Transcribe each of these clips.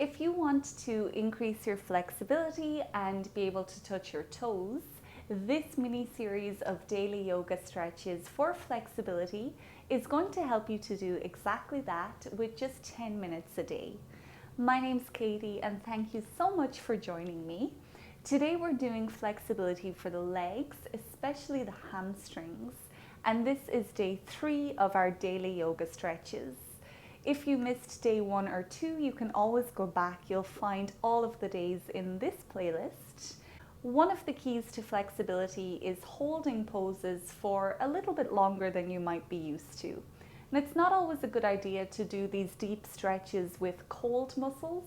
If you want to increase your flexibility and be able to touch your toes, this mini series of daily yoga stretches for flexibility is going to help you to do exactly that with just 10 minutes a day. My name's Katie and thank you so much for joining me. Today we're doing flexibility for the legs, especially the hamstrings, and this is day 3 of our daily yoga stretches. If you missed day 1 or 2, you can always go back. You'll find all of the days in this playlist. One of the keys to flexibility is holding poses for a little bit longer than you might be used to. And it's not always a good idea to do these deep stretches with cold muscles.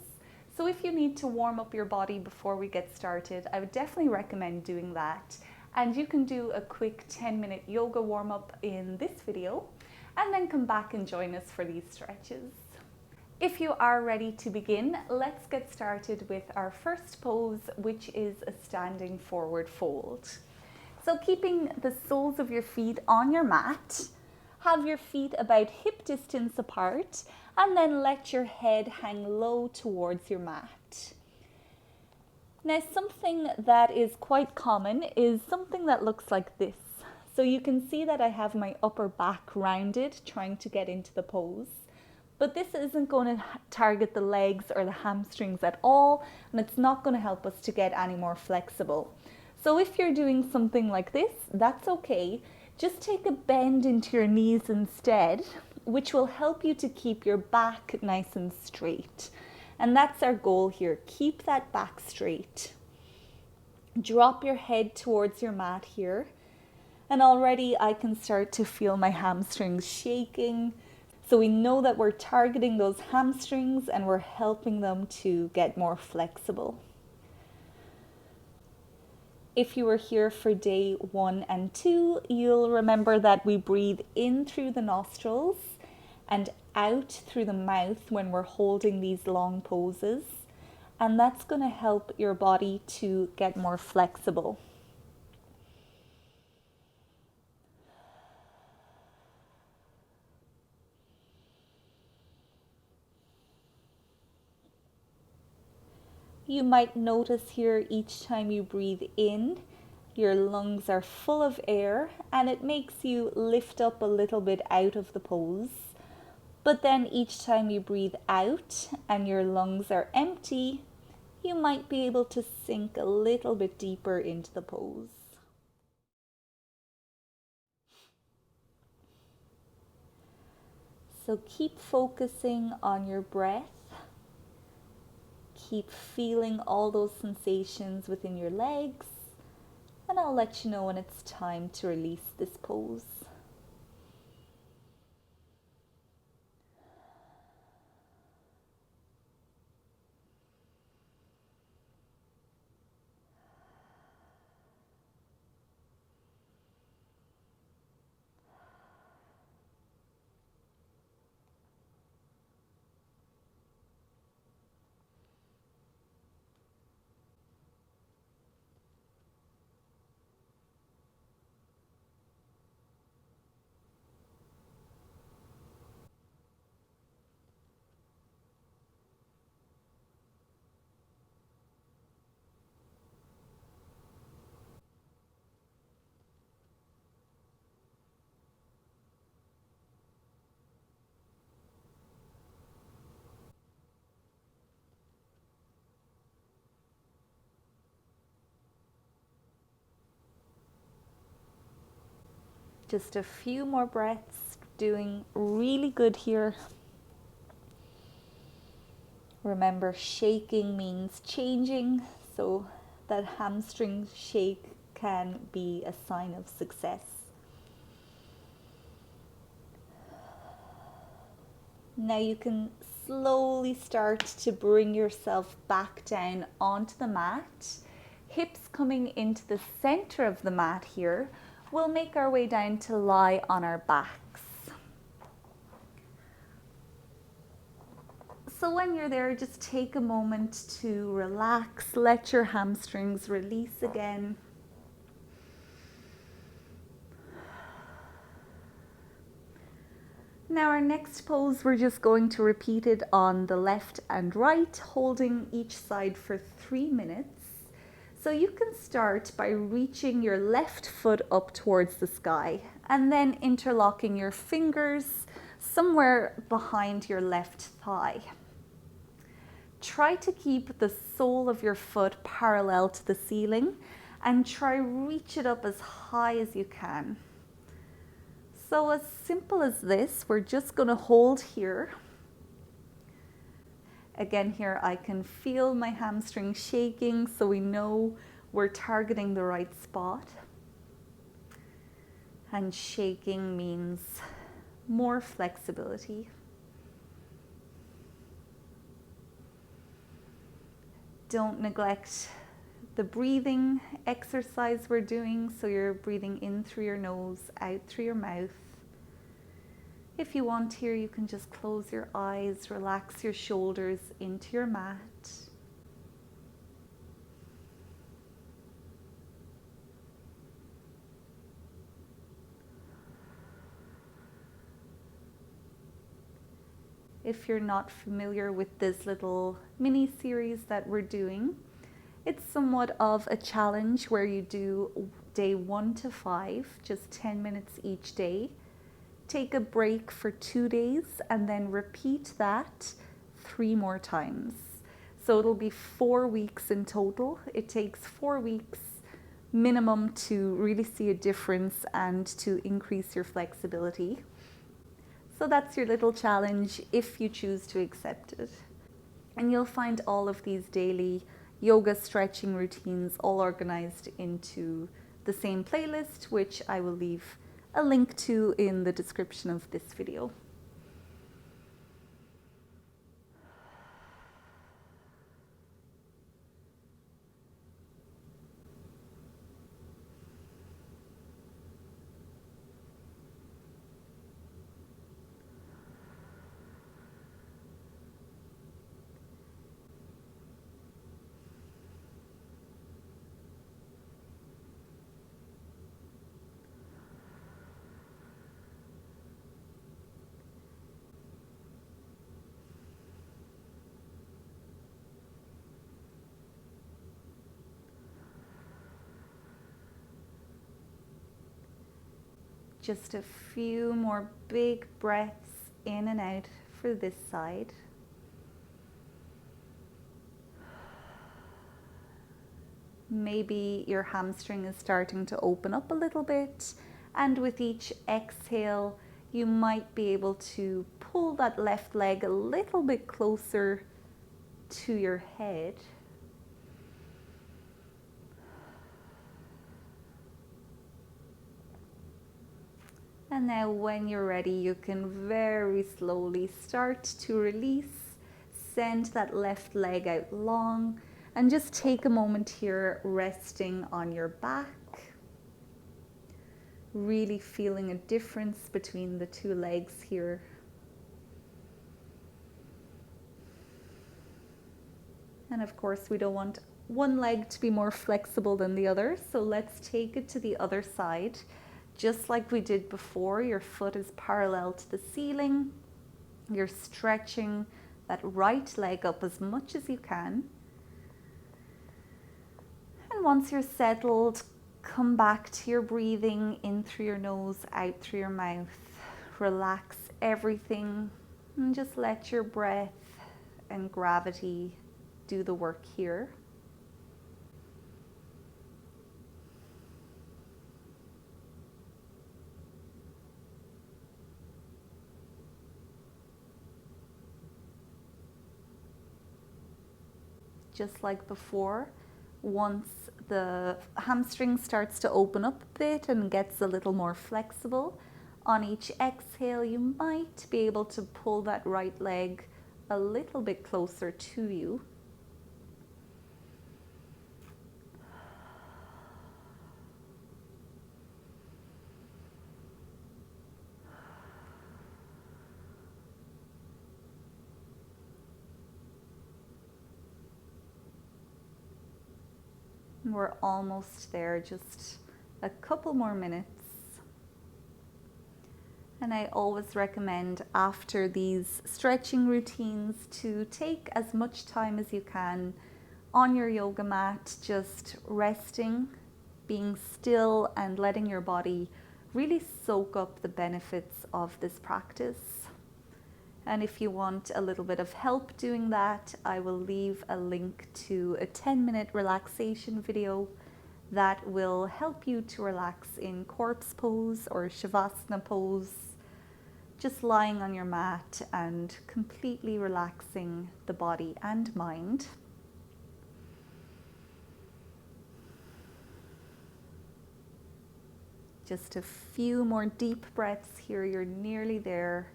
So if you need to warm up your body before we get started, I would definitely recommend doing that. And you can do a quick 10-minute yoga warm-up in this video and then come back and join us for these stretches. If you are ready to begin, let's get started with our first pose, which is a standing forward fold. So keeping the soles of your feet on your mat, have your feet about hip distance apart, and then let your head hang low towards your mat. Now, something that is quite common is something that looks like this. So you can see that I have my upper back rounded, trying to get into the pose. But this isn't going to target the legs or the hamstrings at all, and it's not going to help us to get any more flexible. So if you're doing something like this, that's okay. Just take a bend into your knees instead, which will help you to keep your back nice and straight. And that's our goal here. Keep that back straight. Drop your head towards your mat here. And already I can start to feel my hamstrings shaking. So we know that we're targeting those hamstrings and we're helping them to get more flexible. If you were here for day 1 and 2, you'll remember that we breathe in through the nostrils and out through the mouth when we're holding these long poses. And that's going to help your body to get more flexible. You might notice here each time you breathe in, your lungs are full of air and it makes you lift up a little bit out of the pose. But then each time you breathe out and your lungs are empty, you might be able to sink a little bit deeper into the pose. So keep focusing on your breath. Keep feeling all those sensations within your legs, and I'll let you know when it's time to release this pose. Just a few more breaths, doing really good here. Remember, shaking means changing, so that hamstring shake can be a sign of success. Now you can slowly start to bring yourself back down onto the mat. Hips coming into the center of the mat here. We'll make our way down to lie on our backs. So when you're there, just take a moment to relax, let your hamstrings release again. Now our next pose, we're just going to repeat it on the left and right, holding each side for 3 minutes. So you can start by reaching your left foot up towards the sky and then interlocking your fingers somewhere behind your left thigh. Try to keep the sole of your foot parallel to the ceiling and try reach it up as high as you can. So as simple as this, we're just going to hold here. Again, here I can feel my hamstring shaking, so we know we're targeting the right spot. And shaking means more flexibility. Don't neglect the breathing exercise we're doing, so you're breathing in through your nose, out through your mouth. If you want here, you can just close your eyes, relax your shoulders into your mat. If you're not familiar with this little mini series that we're doing, it's somewhat of a challenge where you do day 1 to 5, just 10 minutes each day. Take a break for 2 days and then repeat that 3 more times. So it'll be 4 weeks in total. It takes 4 weeks minimum to really see a difference and to increase your flexibility. So that's your little challenge if you choose to accept it. And you'll find all of these daily yoga stretching routines all organized into the same playlist, which I will leave a link to in the description of this video. Just a few more big breaths in and out for this side. Maybe your hamstring is starting to open up a little bit, and with each exhale, you might be able to pull that left leg a little bit closer to your head. And now when you're ready, you can very slowly start to release, send that left leg out long, and just take a moment here resting on your back. Really feeling a difference between the 2 legs here. And of course, we don't want one leg to be more flexible than the other, so let's take it to the other side. Just like we did before, your foot is parallel to the ceiling. You're stretching that right leg up as much as you can. And once you're settled, come back to your breathing in through your nose, out through your mouth. Relax everything and just let your breath and gravity do the work here. Just like before, once the hamstring starts to open up a bit and gets a little more flexible, on each exhale you might be able to pull that right leg a little bit closer to you. We're almost there, just a couple more minutes. And I always recommend after these stretching routines to take as much time as you can on your yoga mat, just resting, being still and letting your body really soak up the benefits of this practice. And if you want a little bit of help doing that, I will leave a link to a 10-minute relaxation video that will help you to relax in corpse pose or shavasana pose, just lying on your mat and completely relaxing the body and mind. Just a few more deep breaths here. You're nearly there,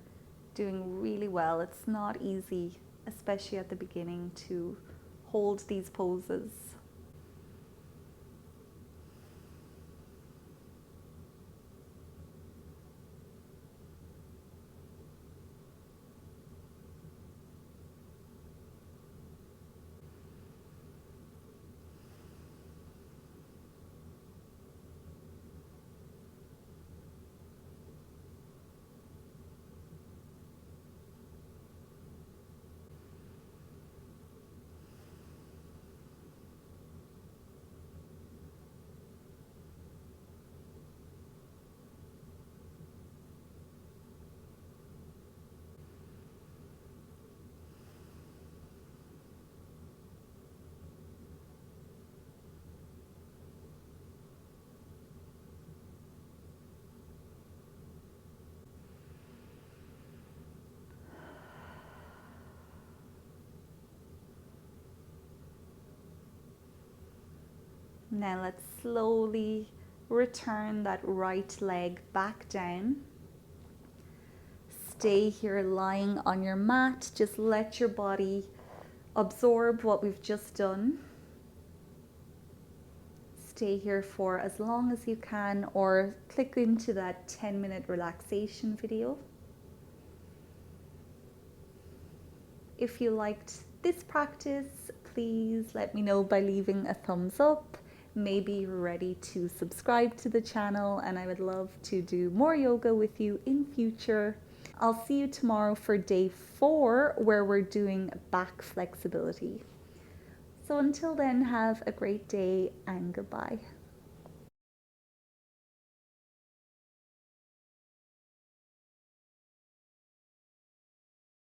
doing really well. It's not easy, especially at the beginning, to hold these poses. Now let's slowly return that right leg back down. Stay here lying on your mat. Just let your body absorb what we've just done. Stay here for as long as you can, or click into that 10-minute relaxation video. If you liked this practice, please let me know by leaving a thumbs up. Maybe you're ready to subscribe to the channel, and I would love to do more yoga with you in future. I'll see you tomorrow for day 4, where we're doing back flexibility. So until then, have a great day and goodbye.